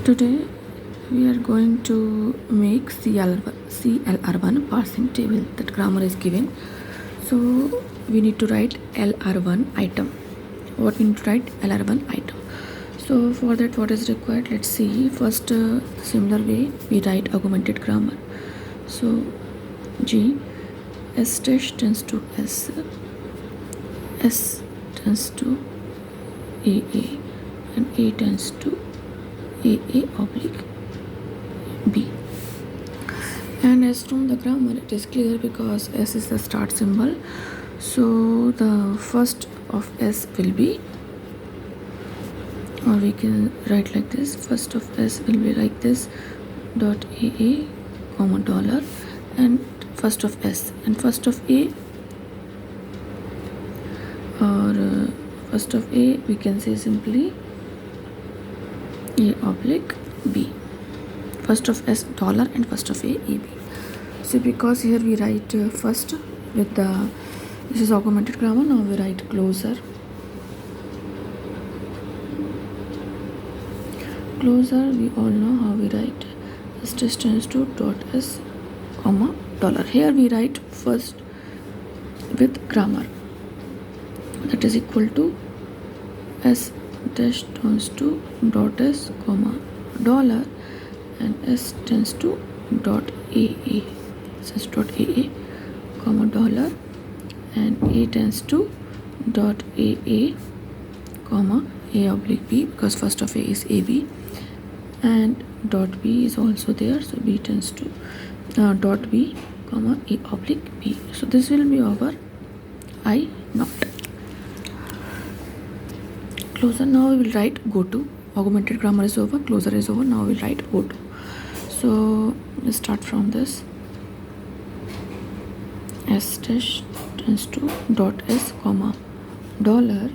Today we are going to make CLR1 parsing table. That grammar is given. So we need to write LR1 item. What we need to write? LR1 item. So for that, what is required? Let's see. First, similar way we write augmented grammar. So G S dash tends to S, S tends to AA, and A tends to AA oblique B. And as from the grammar, it is clear because S is the start symbol. So the first of S will be, or we can write like this, first of S will be like this, dot AA, comma dollar, and first of S, and first of A, or first of A we can say simply A oblique B. First of S dollar and first of A AB. So because here we write first with the, this is augmented grammar, now we write closer. Closer, we all know how we write. S dash tends to dot S, comma dollar. Here we write first with grammar. That is equal to S dash tends to dot S, comma dollar, and S tends to dot AA. S dot AA, comma dollar, and A tends to dot AA, comma A oblique B, because first of A is AB, and dot B is also there, so B tends to dot B, comma A oblique B. So this will be our I naught. Closer, now we will write go to. Augmented grammar is over, closer is over, now we will write go to. So let's start from this. S dash tends to dot S, comma dollar,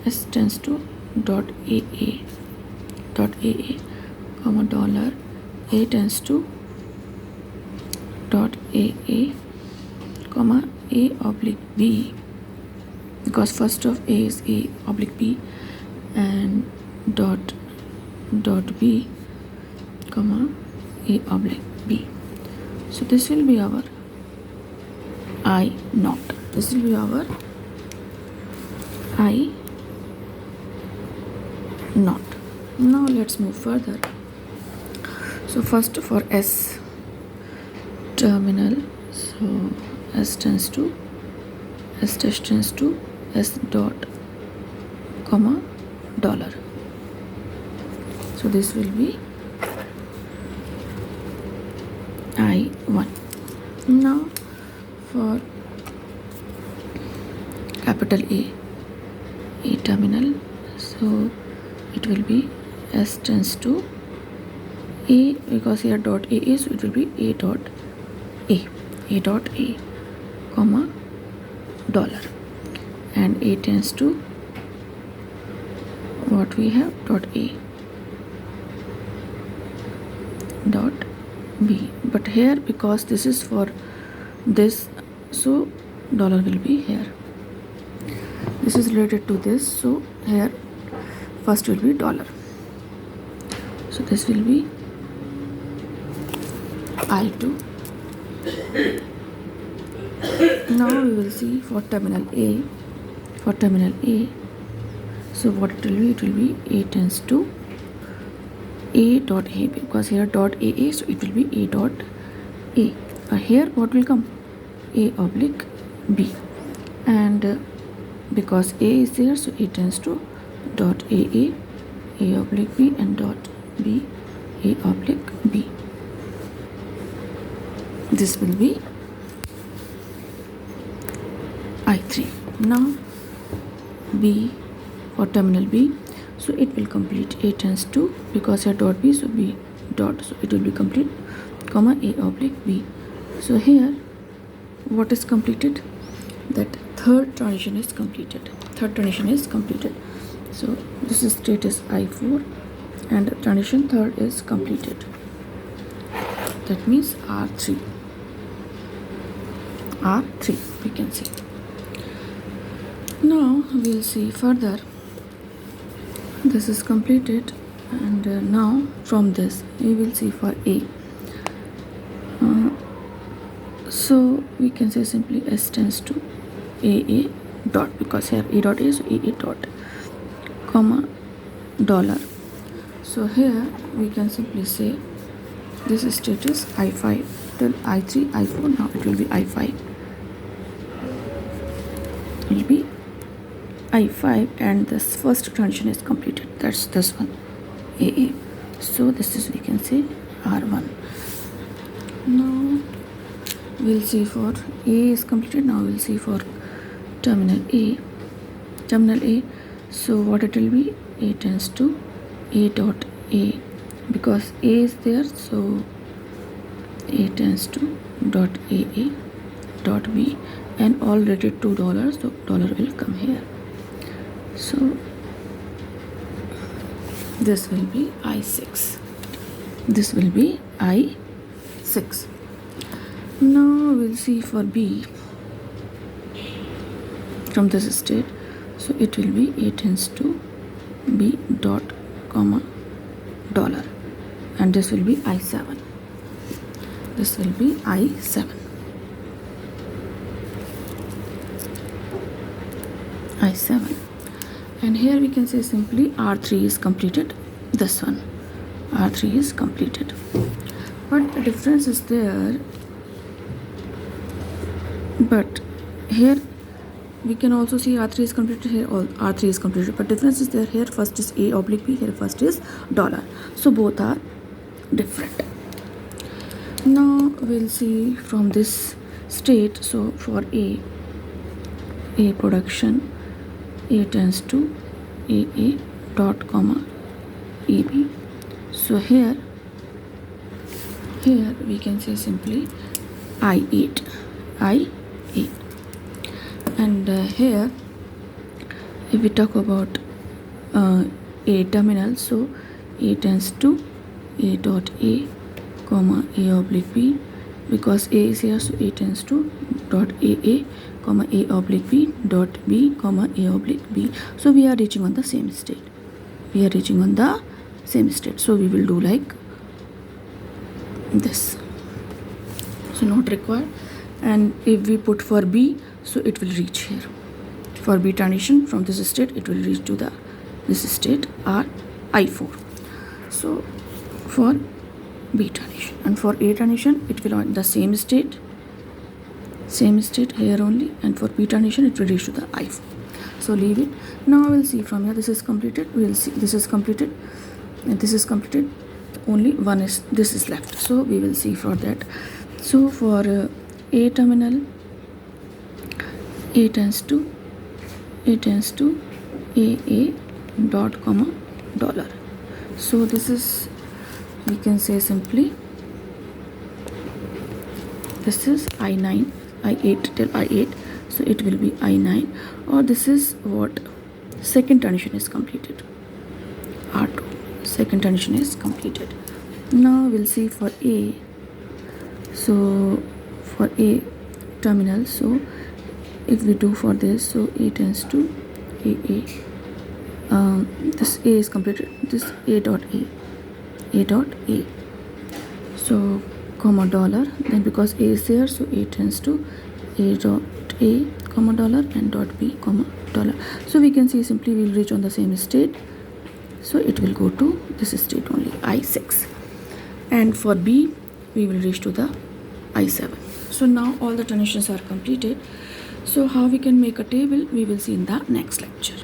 S tends to dot AA, comma dollar, A tends to dot AA, comma A oblique B, because first of A is A oblique B, and dot B, comma A oblique B. So this will be our I naught. This will be our I naught. Now let's move further. So first for S terminal, so S dash tends to S dot, comma dollar. So this will be I1. Now for capital A terminal, so it will be S tends to A, because here dot A is, so it will be A dot A, comma dollar, and A tends to what we have, dot A dot B. But here because this is for this, so dollar will be here. This is related to this, so here first will be dollar. So this will be I2. Now we will see for terminal A. For terminal A, so what it will be? It will be A tends to A dot A, because here dot AA, so it will be A dot A. Here what will come? A oblique B, and because A is there, so it tends to dot AA, A oblique B, and dot B, A oblique B. This will be I3. Now B, for terminal B, so it will complete. A tends to, because here dot B, so B dot, so it will be complete, comma A oblique B. So here what is completed? That third transition is completed. So this is state is I4, and transition third is completed. That means R3 we can say. Now we'll see further. This is completed, And now from this we will see for A. So we can say simply S tends to AA dot, because here A dot is AA dot, comma dollar. So here we can simply say this state is I5 till I3, I4. Now it will be I5. It will be I5 and this first transition is completed. That's this one, AA. So this is, we can say, R1. Now we'll see for A is completed. Now we'll see for terminal A. Terminal A. So what it will be? A tends to A dot A, because A is there. So A tends to dot AA dot B, and all related to dollars. So dollar will come here. So this will be I6. This will be I6. Now we'll see for B from this state. So it will be A tends to B dot comma dollar, and this will be I7. This will be I7. I7. And here we can say simply R3 is completed. This one, R3 is completed. But the difference is there. But here we can also see R3 is completed, here all R3 is completed, but difference is there. Here first is A oblique B, here first is dollar. So both are different. Now we'll see from this state. So for A production, A tends to AA dot comma AB. So here we can say simply I8. And here if we talk about A terminal, so A tends to A dot A comma A oblique B, because A is here, so A tends to dot AA comma A oblique B dot B comma A oblique B. So we are reaching on the same state. So we will do like this. So not required. And if we put for B, so it will reach here. For B transition from this state, it will reach to this state R I4. So for B transition, and for A transition it will on the same state here only, and for B transition it will reach to the I4. So leave it. Now we'll see from here. This is completed. We will see this is completed, and this is completed. Only one is this is left. So we will see for that. So for A terminal, A tends to AA dot comma dollar. So this is, we can say simply, this is I9, I8 till I8. So it will be I9, or this is what second transition is completed. R2, second transition is completed. Now we'll see for A. So for A terminal, so if we do for this, so A tends to AA. This A is completed. This A dot A. So comma dollar. Then because A is here, so A tends to A dot A comma dollar and dot B comma dollar. So we can see simply we will reach on the same state. So it will go to this state only, I6. And for B, we will reach to the I7. So now all the transitions are completed. So how we can make a table, we will see in the next lecture.